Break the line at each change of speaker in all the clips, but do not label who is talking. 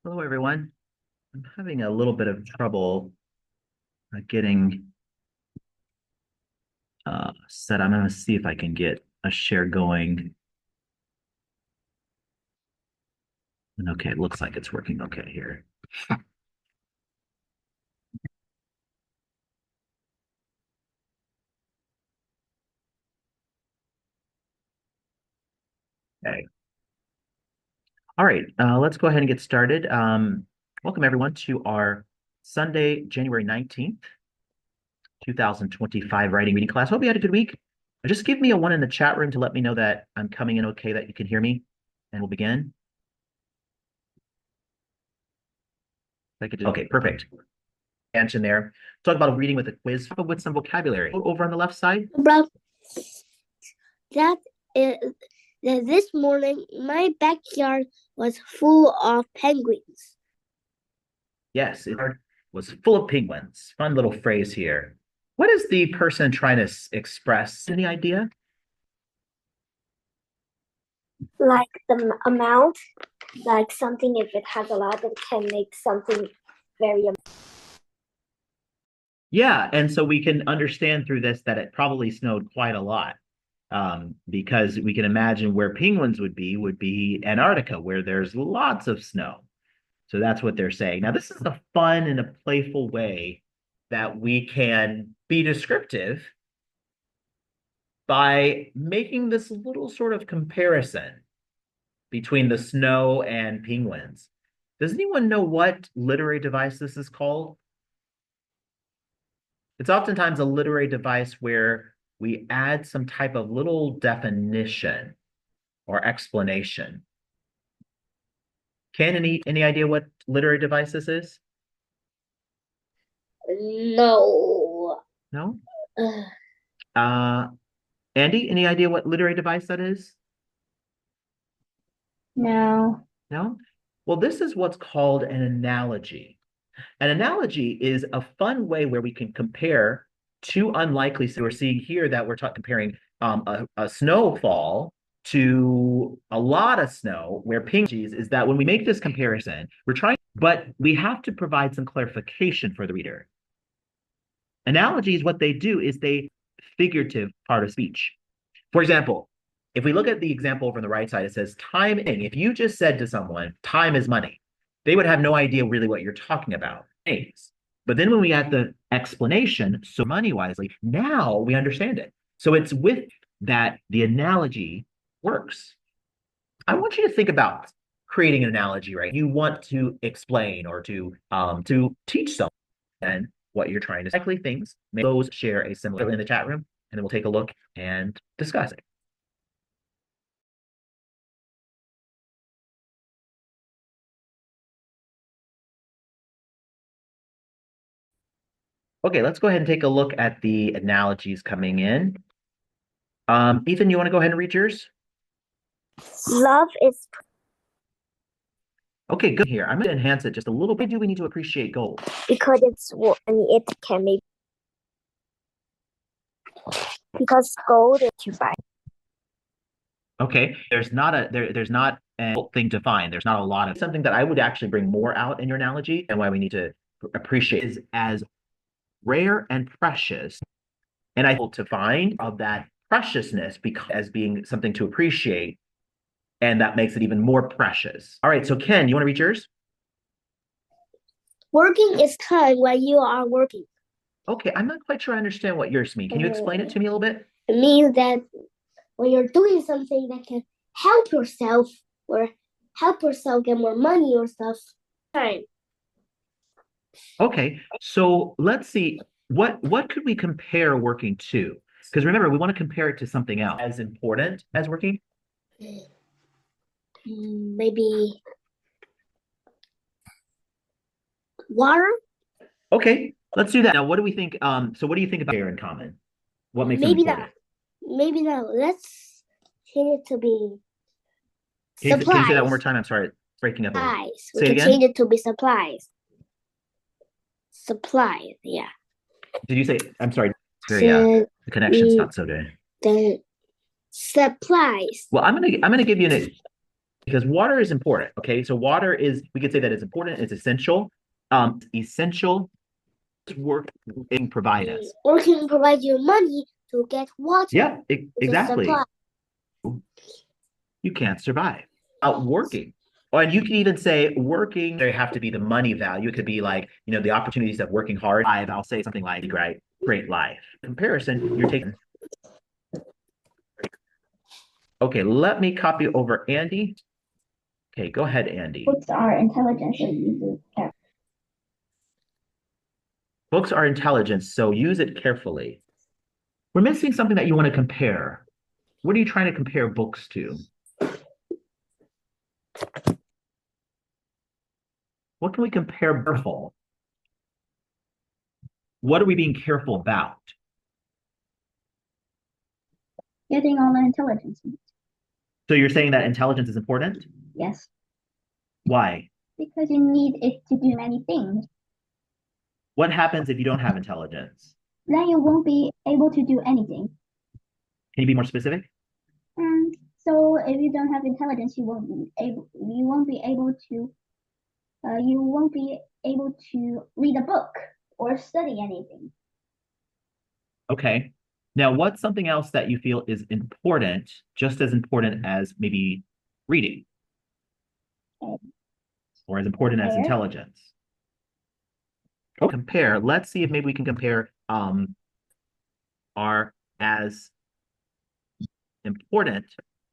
Hello, everyone. I'm having a little bit of trouble getting set. I'm going to see if I can get a share going. And okay, it looks like it's working okay here. Okay. All right, let's go ahead and get started. Welcome, everyone, to our Sunday, January 19th, 2025 writing reading class. Hope you had a good week. Just give me a one in the chat room to let me know that I'm coming in okay, that you can hear me, and we'll begin. Okay, perfect. Mention there. Talk about a reading with a quiz with some vocabulary. Over on the left side.
Bro, that is that this morning my backyard was full of penguins.
Yes, it was full of penguins. Fun little phrase here. What is the person trying to express? Any idea?
Like the amount, like something if it has a lot, it can make something very.
Yeah, and so we can understand through this that it probably snowed quite a lot. Because we can imagine where penguins would be Antarctica, where there's lots of snow. So that's what they're saying. Now, this is a fun and a playful way that we can be descriptive by making this little sort of comparison between the snow and penguins. Does anyone know what literary device this is called? It's oftentimes a literary device where we add some type of little definition or explanation. Ken, any idea what literary device this is?
No.
No? Uh, Andy, any idea what literary device that is?
No.
No? Well, this is what's called an analogy. An analogy is a fun way where we can compare two unlikely. So we're seeing here that we're comparing a snowfall to a lot of snow, where penguins is that when we make this comparison, we're trying, but we have to provide some clarification for the reader. Analogies, what they do is they figurative part of speech. For example, if we look at the example over on the right side, it says time. If you just said to someone, time is money, they would have no idea really what you're talking about. But then when we add the explanation, so money wisely, now we understand it. So it's with that the analogy works. I want you to think about creating an analogy, right? You want to explain or to teach someone what you're trying to say. Likely things, maybe those share a similar in the chat room, and then we'll take a look and discuss it. Okay, let's go ahead and take a look at the analogies coming in. Ethan, you want to go ahead and read yours?
Love is
Okay, good here. I'm going to enhance it just a little bit. Do we need to appreciate gold?
because it's and it can be because gold is to buy.
Okay, there's not a thing to find. There's not a lot of something that I would actually bring more out in your analogy, and why we need to appreciate is as rare and precious, and I to find of that preciousness because as being something to appreciate, and that makes it even more precious. All right, so Ken, you want to read yours?
Working is time when you are working.
Okay, I'm not quite sure I understand what yours mean. Can you explain it to me a little bit?
It means that when you're doing something that can help yourself or help yourself get more money or stuff, time.
Okay, so let's see what could we compare working to? Because remember, we want to compare it to something else as important as working.
Maybe water.
Okay, let's do that. Now, what do we think? So what do you think about share in common? What makes them
Maybe
important?
Maybe not. Let's change it to be
Can you say that
supplies.
one more time? I'm sorry, it's breaking up a little.
Supplies.
Say
We
it
can
again.
change it to be supplies. Supplies, yeah.
Did you say? I'm sorry.
So,
The connection's not so good.
the supplies.
Well, I'm gonna give you an because water is important. Okay, so water is, we could say that it's important, it's essential. Essential to work and provide us.
Or can provide you money to get water.
Yeah,
It's a supply.
exactly. You can't survive without working. And you can even say working, there have to be the money value. It could be like, the opportunities of working hard. I'll say something like, great life. Comparison, you're taking. Okay, let me copy over Andy. Okay, go ahead, Andy.
Books are intelligence and uses carefully.
Books are intelligence, so use it carefully. We're missing something that you want to compare. What are you trying to compare books to? What can we compare careful? What are we being careful about?
Getting all the intelligence.
So you're saying that intelligence is important?
Yes,
Why?
because you need it to do many things.
What happens if you don't have intelligence?
Then you won't be able to do anything.
Can you be more specific?
And so if you don't have intelligence, you won't be able to read a book or study anything.
Okay. Now, what's something else that you feel is important, just as important as maybe reading? Or as important as
Compare.
intelligence? Oh, compare. Let's see if maybe we can compare are as important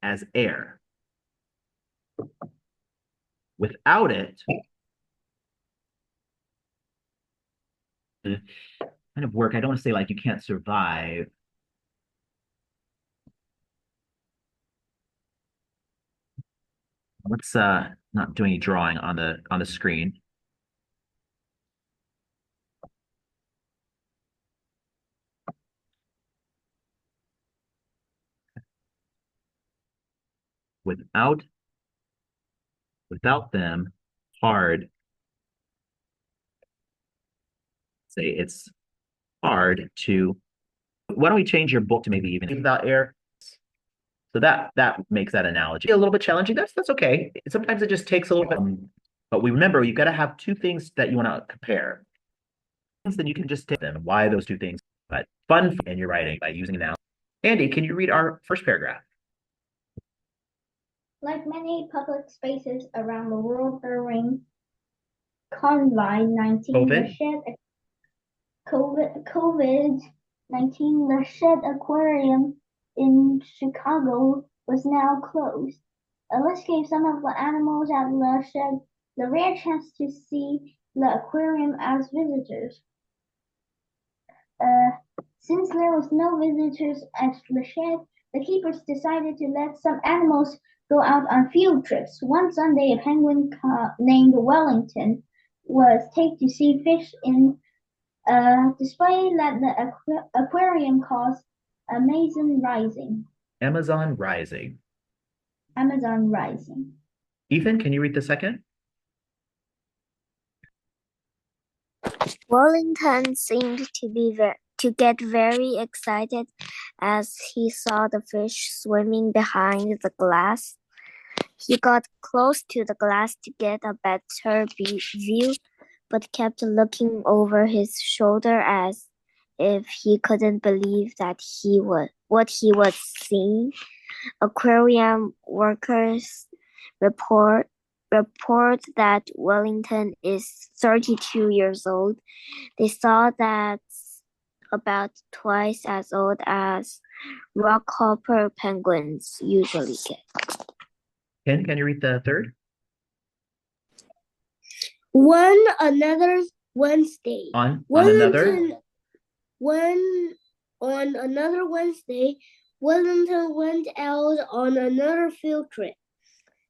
as air. Without it, kind of work. I don't want to say like you can't survive. Let's not do any drawing on the screen. Without them, hard. Say it's hard to. Why don't we change your book to maybe even without air? So that makes that analogy a little bit challenging. That's okay. Sometimes it just takes a little bit. But we remember you've got to have two things that you want to compare. Then you can just take them. Why those two things? But fun in your writing by using analogy. Andy, can you read our first paragraph?
Like many public spaces around the world during COVID-19, the Shed Aquarium in Chicago was now closed. This gave some of the animals at the shed the rare chance to see the aquarium as visitors. Since there was no visitors at the shed, the keepers decided to let some animals go out on field trips. One Sunday, a penguin named Wellington was taken to see fish in a display that the aquarium calls Amazon Rising.
Amazon Rising.
Amazon Rising.
Ethan, can you read the second?
Wellington seemed to get very excited as he saw the fish swimming behind the glass. He got close to the glass to get a better view, but kept looking over his shoulder as if he couldn't believe what he was seeing. Aquarium workers report that Wellington is 32 years old. They saw that's about twice as old as rockhopper penguins usually get.
Ken, can you read the third?
On another Wednesday,
On
another Wednesday, Wellington went out on another field trip.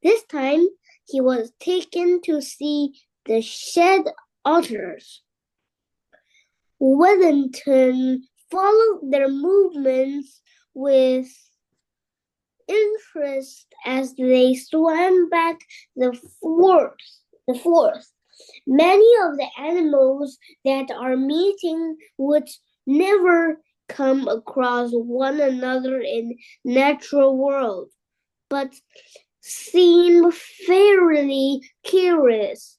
This time, he was taken to see the shed otters. Wellington followed their movements with interest as they swam back the forest. Many of the animals that are meeting would never come across one another in natural world, but seem fairly curious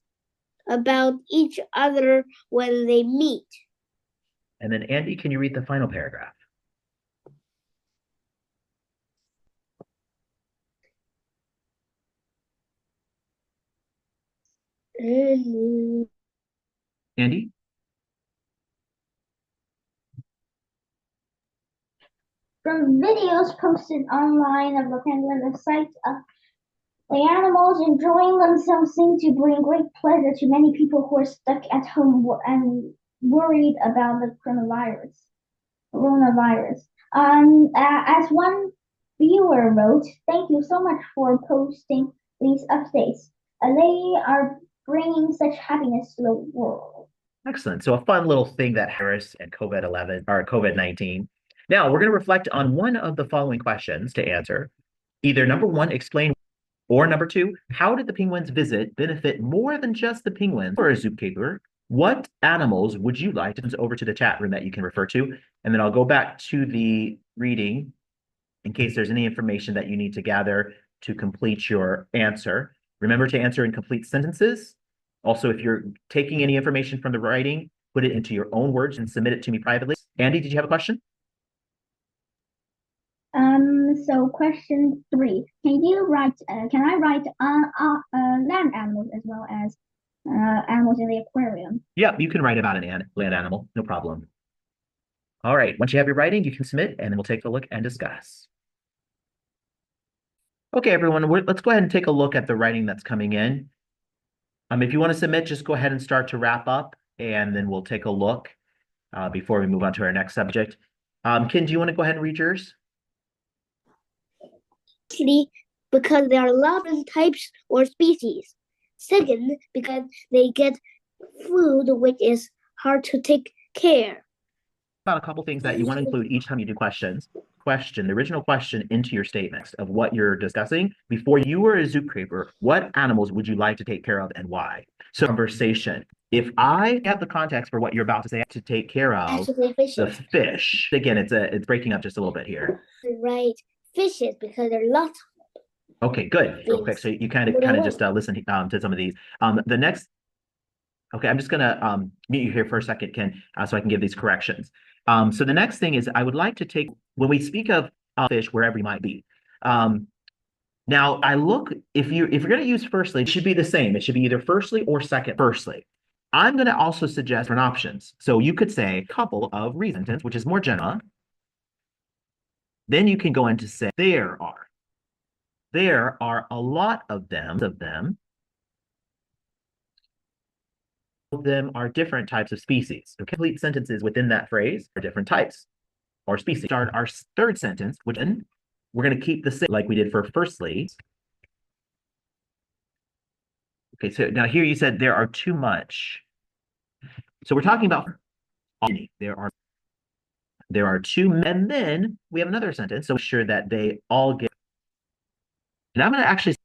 about each other when they meet.
And then Andy, can you read the final paragraph? Andy?
From videos posted online of the penguin, the sight of the animals enjoying themselves seemed to bring great pleasure to many people who were stuck at home and worried about the coronavirus. As one viewer wrote, "Thank you so much for posting these updates. They are bringing such happiness to the world."
Excellent. So a fun little thing that Harris and COVID-11 or COVID-19. Now we're going to reflect on one of the following questions to answer. Either number one, explain, or number two, how did the penguins visit benefit more than just the penguins or a zookeeper? What animals would you like to send over to the chat room that you can refer to? And then I'll go back to the reading in case there's any information that you need to gather to complete your answer. Remember to answer in complete sentences. Also, if you're taking any information from the writing, put it into your own words and submit it to me privately. Andy, did you have a question?
So question 3. Can I write land animals as well as animals in the aquarium?
Yeah, you can write about an land animal, no problem. All right, once you have your writing, you can submit, and then we'll take a look and discuss. Okay, everyone, let's go ahead and take a look at the writing that's coming in. If you want to submit, just go ahead and start to wrap up, and then we'll take a look before we move on to our next subject. Ken, do you want to go ahead and read yours?
Because there are lots of types or species. Second, because they get food which is hard to take care.
About a couple things that you want to include each time you do questions. The original question into your statements of what you're discussing. Before you were a zookeeper, what animals would you like to take care of and why? So conversation. If I have the context for what you're about to say, to take care of the fish. Again, it's breaking up just a little bit here.
Right, fishes, because there are lots.
Okay, good. Real quick, so you kind of just listen to some of these. The next. Okay, I'm just gonna mute you here for a second, Ken, so I can give these corrections. So the next thing is I would like to take, when we speak of fish, wherever you might be. Now I look, if you're going to use firstly, it should be the same. It should be either firstly or second firstly. I'm going to also suggest different options. So you could say a couple of reasons, which is more general. Then you can go into say there are a lot of them. Of them are different types of species. So complete sentences within that phrase are different types or species. Start our third sentence, which then we're going to keep the same like we did for firstly. Okay, so now here you said there are too much. So we're talking about there are two, and then we have another sentence. So sure that they all get. And I'm going to actually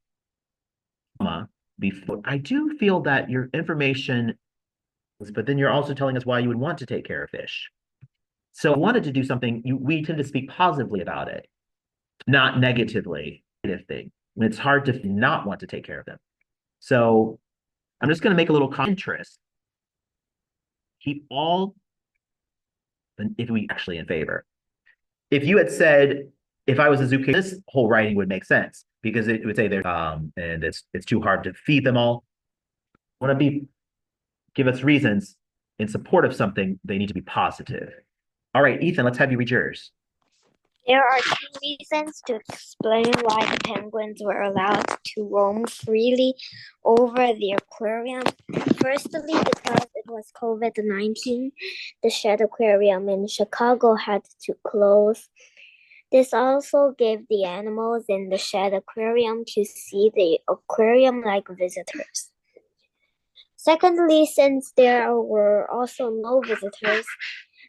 before I do feel that your information, but then you're also telling us why you would want to take care of fish. So I wanted to do something, we tend to speak positively about it, not negatively, negative thing, when it's hard to not want to take care of them. So I'm just going to make a little interest. Keep all, if we actually in favor. If you had said, if I was a zookeeper, this whole writing would make sense because it would say they're, and it's too hard to feed them all. I want to give us reasons in support of something, they need to be positive. All right, Ethan, let's have you read yours.
There are two reasons to explain why the penguins were allowed to roam freely over the aquarium. Firstly, because it was COVID-19, the Shedd Aquarium in Chicago had to close. This also gave the animals in the Shedd Aquarium to see the aquarium like visitors. Secondly, since there were also no visitors,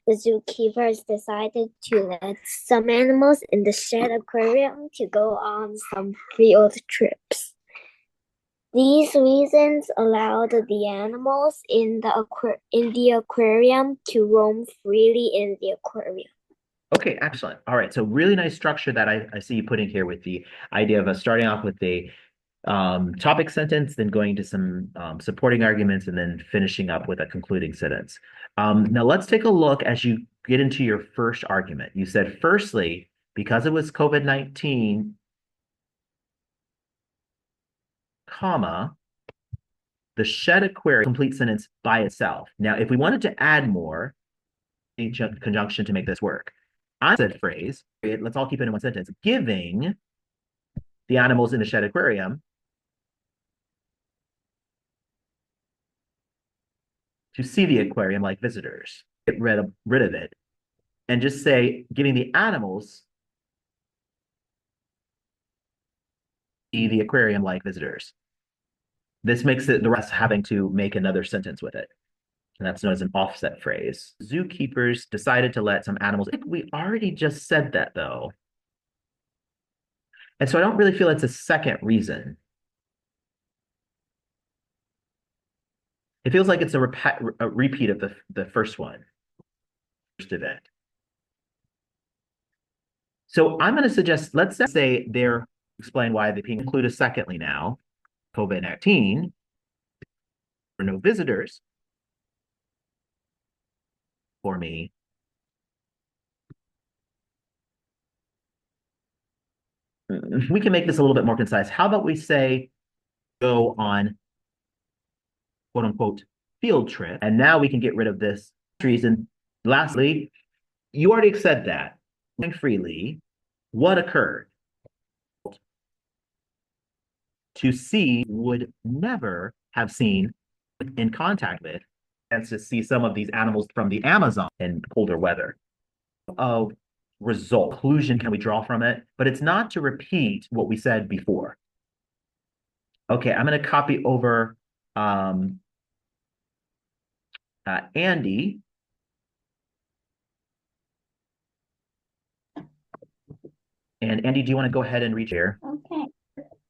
the zookeepers decided to let some animals in the Shedd Aquarium to go on some field trips. These reasons allowed the animals in the aquarium to roam freely in the aquarium.
Okay, excellent. All right. So really nice structure that I see you putting here with the idea of us starting off with a topic sentence, then going to some supporting arguments, and then finishing up with a concluding sentence. Now let's take a look as you get into your first argument. You said, firstly, because it was COVID-19, comma, the shed aquarium complete sentence by itself. Now, if we wanted to add more in conjunction to make this work, I said phrase, let's all keep it in one sentence, giving the animals in the shed aquarium to see the aquarium like visitors. Get rid of it and just say giving the animals see the aquarium like visitors. This makes it the rest having to make another sentence with it. And that's known as an offset phrase. Zookeepers decided to let some animals. We already just said that though. And so I don't really feel it's a second reason. It feels like it's a repeat of the first one, first event. So I'm going to suggest, let's say they're explain why they can include a secondly now, COVID-19, there were no visitors for me. We can make this a little bit more concise. How about we say go on quote unquote field trip? And now we can get rid of this reason. Lastly, you already said that. Freely, what occurred? To see would never have seen in contact with, and to see some of these animals from the Amazon in colder weather. Of result, conclusion can we draw from it? But it's not to repeat what we said before. Okay, I'm going to copy over Andy. And Andy, do you want to go ahead and reach here?
Okay.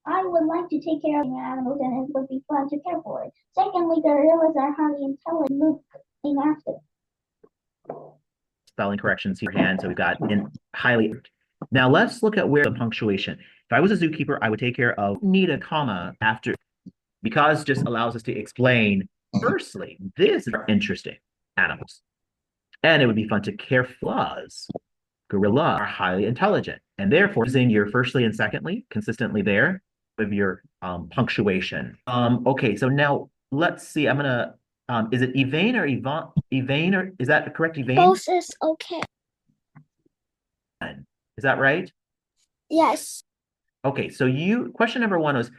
I would like to take care of the animals and it would be fun to care for it. Secondly, gorillas are highly intelligent. Look after.
Spelling corrections here hand. So we've got in highly. Now let's look at where the punctuation. If I was a zookeeper, I would take care of need a comma after, because just allows us to explain. Firstly, this is interesting animals, and it would be fun to care for. Gorilla are highly intelligent, and therefore using your firstly and secondly consistently there with your punctuation. Okay, so now let's see. I'm gonna is it Evane or Yvonne? Evane, or is that correct? Evane?
Both is okay.
Is that right?
Yes.
Okay, so question number one was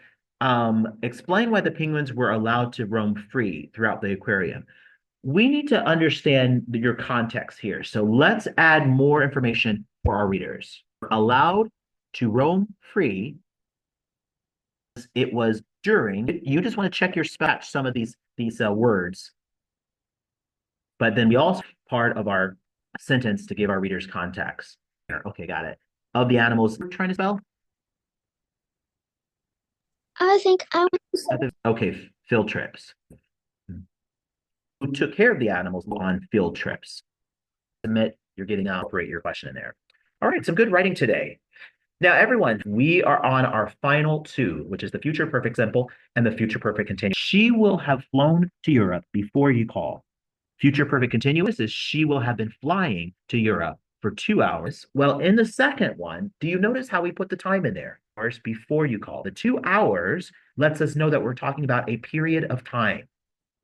explain why the penguins were allowed to roam free throughout the aquarium. We need to understand your context here. So let's add more information for our readers. Allowed to roam free. It was during, you just want to check your spatch some of these words. But then we also part of our sentence to give our readers context. Okay, got it. Of the animals we're trying to spell?
I think
Okay, field trips. Who took care of the animals on field trips? Admit you're getting out, operate your question in there. All right, some good writing today. Now, everyone, we are on our final two, which is the future perfect simple and the future perfect continuous. She will have flown to Europe before you call. Future perfect continuous is she will have been flying to Europe for 2 hours. Well, in the second one, do you notice how we put the time in there? Hours before you call. The 2 hours lets us know that we're talking about a period of time,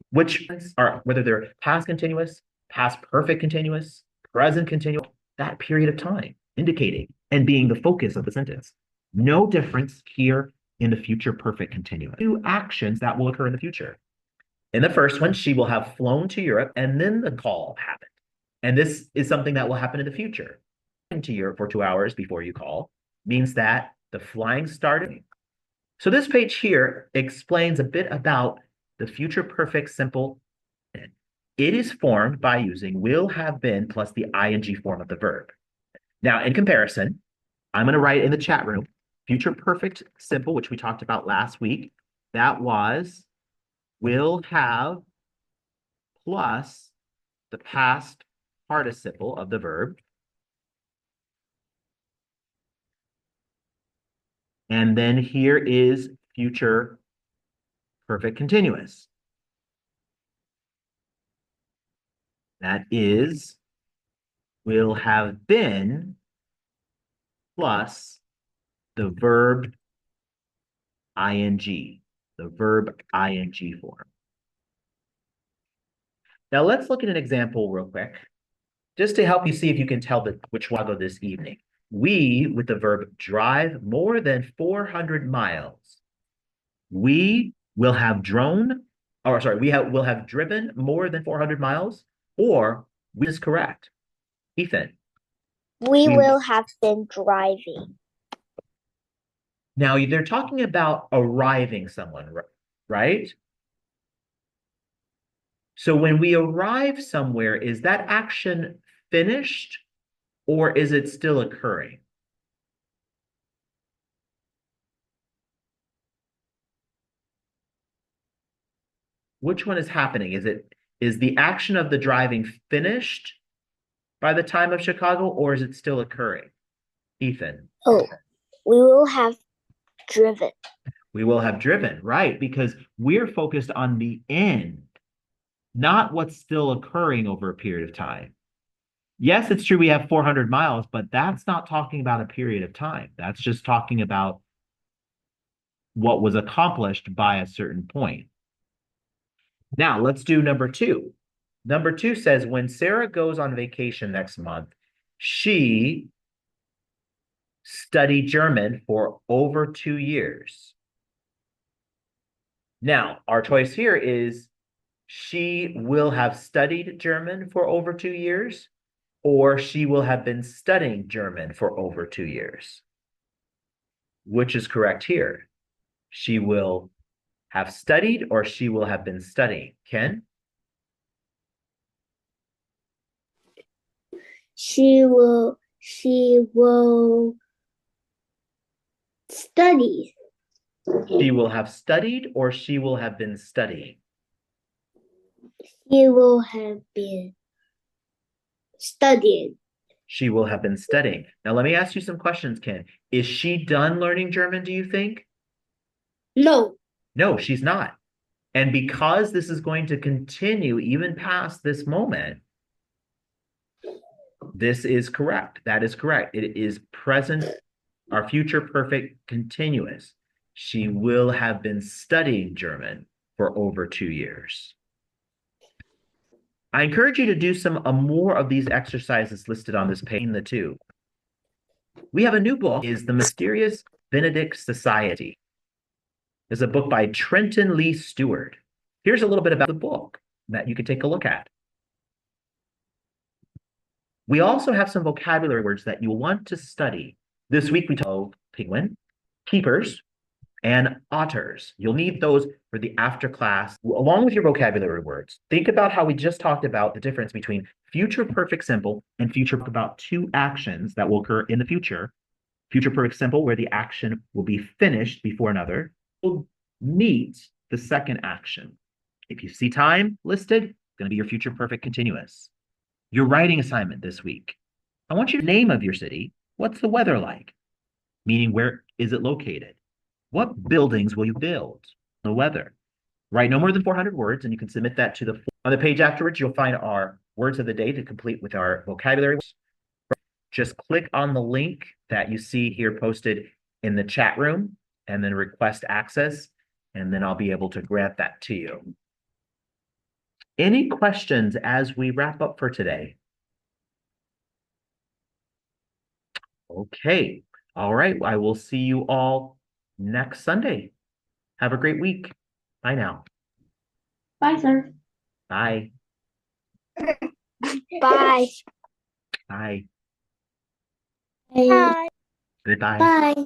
which are whether they're past continuous, past perfect continuous, present continuous, that period of time, indicating and being the focus of the sentence. No difference here in the future perfect continuous. 2 actions that will occur in the future. In the first one, she will have flown to Europe, and then the call happened. And this is something that will happen in the future. To Europe for 2 hours before you call means that the flying started. So this page here explains a bit about the future perfect simple. It is formed by using will have been plus the ing form of the verb. Now, in comparison, I'm going to write in the chat room, future perfect simple, which we talked about last week. That was will have plus the past participle of the verb. And then here is future perfect continuous. That is, will have been plus the verb ing, the verb ing form. Now let's look at an example real quick, just to help you see if you can tell which one will go this evening. We, with the verb drive more than 400 miles. We will have driven more than 400 miles, or we is correct. Ethan.
We will have been driving.
Now they're talking about arriving someone, right? So when we arrive somewhere, is that action finished or is it still occurring? Which one is happening? Is the action of the driving finished by the time of Chicago, or is it still occurring? Ethan.
Oh, we will have driven.
We will have driven, right? Because we're focused on the end, not what's still occurring over a period of time. Yes, it's true we have 400 miles, but that's not talking about a period of time. That's just talking about what was accomplished by a certain point. Now, let's do number 2. Number 2 says, when Sarah goes on vacation next month, she studied German for over 2 years. Now, our choice here is she will have studied German for over 2 years, or she will have been studying German for over 2 years. Which is correct here? She will have studied or she will have been studying. Ken?
She will study.
She will have studied or she will have been studying.
She will have been studying.
She will have been studying. Now, let me ask you some questions, Ken. Is she done learning German, do you think?
No.
No, she's not. And because this is going to continue even past this moment, this is correct. That is correct. It is present, our future perfect continuous. She will have been studying German for over 2 years. I encourage you to do some more of these exercises listed on this page, the 2. We have a new book, is The Mysterious Benedict Society. It's a book by Trenton Lee Stewart. Here's a little bit about the book that you can take a look at. We also have some vocabulary words that you'll want to study. This week we talked penguin, keepers, and otters. You'll need those for the after class, along with your vocabulary words. Think about how we just talked about the difference between future perfect simple and future about 2 actions that will occur in the future. Future perfect simple, where the action will be finished before another, will meet the second action. If you see time listed, it's going to be your future perfect continuous. Your writing assignment this week. I want you to name of your city. What's the weather like? Meaning, where is it located? What buildings will you build? The weather. Write no more than 400 words, and you can submit that to on the page afterwards. You'll find our words of the day to complete with our vocabulary. Just click on the link that you see here posted in the chat room and then request access, and then I'll be able to grant that to you. Any questions as we wrap up for today? Okay. All right. I will see you all next Sunday. Have a great week. Bye now.
Bye, sir.
Bye.
Bye.
Bye.
Bye.
Goodbye.
Bye.